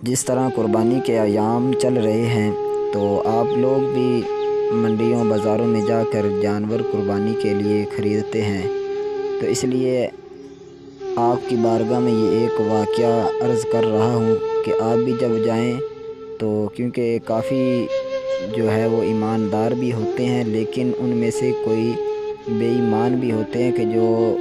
جس طرح قربانی کے ایام چل رہے ہیں تو آپ لوگ بھی منڈیوں بازاروں میں جا کر جانور قربانی کے لیے خریدتے ہیں، تو اس لیے آپ کی بارگاہ میں یہ ایک واقعہ عرض کر رہا ہوں کہ آپ بھی جب جائیں تو کیونکہ کافی جو ہے وہ ایماندار بھی ہوتے ہیں، لیکن ان میں سے کوئی بے ایمان بھی ہوتے ہیں کہ جو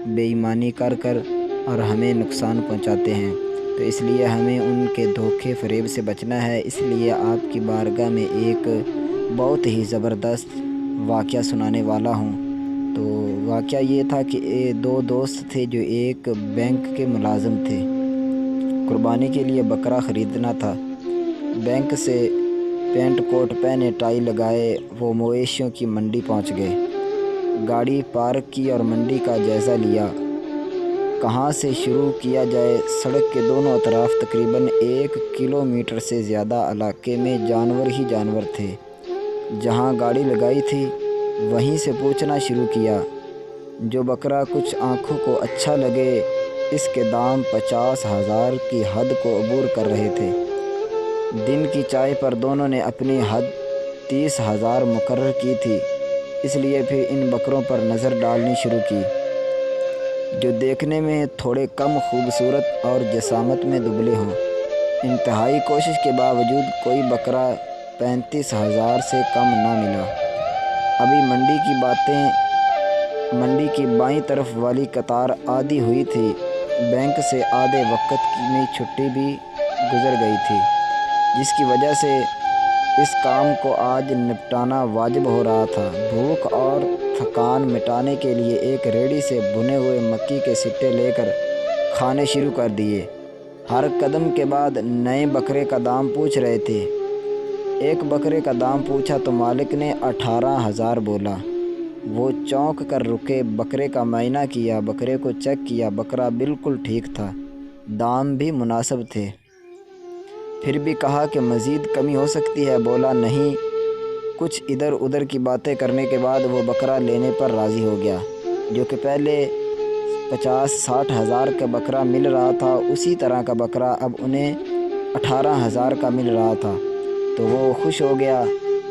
بے ایمانی کر کر اور ہمیں نقصان پہنچاتے ہیں، تو اس لیے ہمیں ان کے دھوکے فریب سے بچنا ہے۔ اس لیے آپ کی بارگاہ میں ایک بہت ہی زبردست واقعہ سنانے والا ہوں۔ تو واقعہ یہ تھا کہ دو دوست تھے جو ایک بینک کے ملازم تھے۔ قربانی کے لیے بکرا خریدنا تھا۔ بینک سے پینٹ کوٹ پہنے، ٹائی لگائے وہ مویشیوں کی منڈی پہنچ گئے۔ گاڑی پارک کی اور منڈی کا جائزہ لیا۔ کہاں سے شروع کیا جائے؟ سڑک کے دونوں اطراف تقریباً 1 کلومیٹر سے زیادہ علاقے میں جانور ہی جانور تھے۔ جہاں گاڑی لگائی تھی وہیں سے پوچھنا شروع کیا۔ جو بکرا کچھ آنکھوں کو اچھا لگے، اس کے دام 50,000 کی حد کو عبور کر رہے تھے۔ دن کی چائے پر دونوں نے اپنی حد 30,000 مقرر کی تھی، اس لیے پھر ان بکروں پر نظر ڈالنی شروع کی، جو دیکھنے میں تھوڑے کم خوبصورت اور جسامت میں دبلے ہوں۔ انتہائی کوشش کے باوجود کوئی بکرا 35,000 سے کم نہ ملا۔ ابھی منڈی کی بائیں طرف والی قطار آدھی ہوئی تھی۔ بینک سے آدھے وقت میں چھٹی بھی گزر گئی تھی، جس کی وجہ سے اس کام کو آج نپٹانا واجب ہو رہا تھا۔ بھوک اور تھکان مٹانے کے لیے ایک ریڑھی سے بھنے ہوئے مکی کے سٹے لے کر کھانے شروع کر دیے۔ ہر قدم کے بعد نئے بکرے کا دام پوچھ رہے تھے۔ ایک بکرے کا دام پوچھا تو مالک نے 18,000 بولا۔ وہ چونک کر رکے، بکرے کا معائنہ کیا، بکرے کو چیک کیا، بکرا بالکل ٹھیک تھا، دام بھی مناسب تھے۔ پھر بھی کہا کہ مزید کمی ہو سکتی ہے؟ بولا نہیں۔ کچھ ادھر ادھر کی باتیں کرنے کے بعد وہ بکرا لینے پر راضی ہو گیا۔ جو کہ پہلے 50-60,000 کا بکرا مل رہا تھا، اسی طرح کا بکرا اب انہیں 18,000 کا مل رہا تھا، تو وہ خوش ہو گیا۔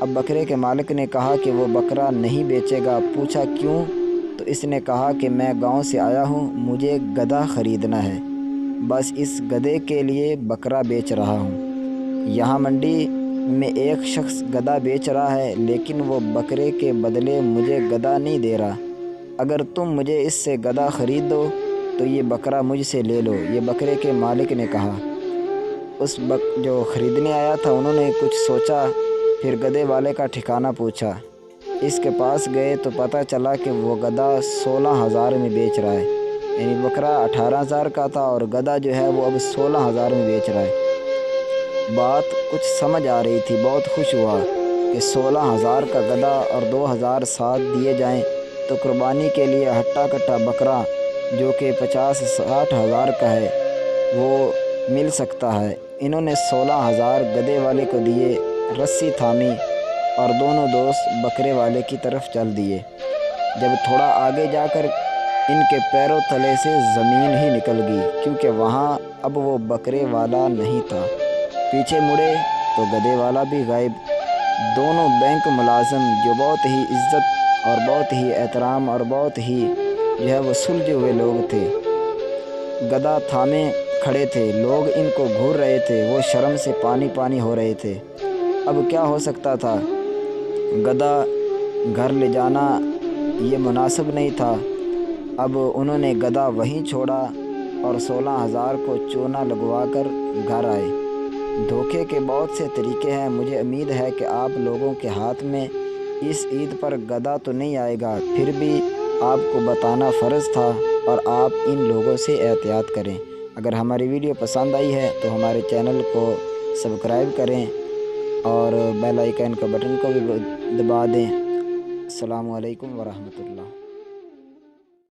اب بکرے کے مالک نے کہا کہ وہ بکرا نہیں بیچے گا۔ پوچھا کیوں؟ تو اس نے کہا کہ میں گاؤں سے آیا ہوں، مجھے گدھا خریدنا ہے، بس اس گدھے کے لیے بکرا بیچ رہا ہوں۔ یہاں منڈی میں ایک شخص گدھا بیچ رہا ہے، لیکن وہ بکرے کے بدلے مجھے گدھا نہیں دے رہا۔ اگر تم مجھے اس سے گدھا خرید دو تو یہ بکرا مجھ سے لے لو، یہ بکرے کے مالک نے کہا۔ جو خریدنے آیا تھا انہوں نے کچھ سوچا، پھر گدھے والے کا ٹھکانہ پوچھا۔ اس کے پاس گئے تو پتہ چلا کہ وہ گدھا 16,000 میں بیچ رہا ہے، یعنی بکرا 18,000 کا تھا اور گدھا جو ہے وہ اب 16,000 میں بیچ رہا ہے۔ بات کچھ سمجھ آ رہی تھی، بہت خوش ہوا کہ 16,000 کا گدھا اور 2,000 ساتھ دیے جائیں تو قربانی کے لیے ہٹا کٹا بکرا جو کہ 50-60,000 کا ہے وہ مل سکتا ہے۔ انہوں نے 16,000 گدھے والے کو دیے، رسی تھامی اور دونوں دوست بکرے والے کی طرف چل دیے۔ جب تھوڑا آگے جا کر ان کے پیروں تلے سے زمین ہی نکل گئی، کیونکہ وہاں اب وہ بکرے والا نہیں تھا۔ پیچھے مڑے تو گدھے والا بھی غائب۔ دونوں بینک ملازم جو بہت ہی عزت اور بہت ہی احترام اور بہت ہی جو ہے وہ سلجھے ہوئے لوگ تھے، گدھا تھامے کھڑے تھے۔ لوگ ان کو گھور رہے تھے، وہ شرم سے پانی پانی ہو رہے تھے۔ اب کیا ہو سکتا تھا؟ گدھا گھر لے جانا یہ مناسب نہیں تھا۔ اب انہوں نے گدھا وہیں چھوڑا اور 16,000 کو چونا لگوا کر گھر آئے۔ دھوکے کے بہت سے طریقے ہیں، مجھے امید ہے کہ آپ لوگوں کے ہاتھ میں اس عید پر گدھا تو نہیں آئے گا، پھر بھی آپ کو بتانا فرض تھا اور آپ ان لوگوں سے احتیاط کریں۔ اگر ہماری ویڈیو پسند آئی ہے تو ہمارے چینل کو سبسکرائب کریں اور بیل آئیکن کا بٹن کو بھی دبا دیں۔ السلام علیکم ورحمۃ اللہ۔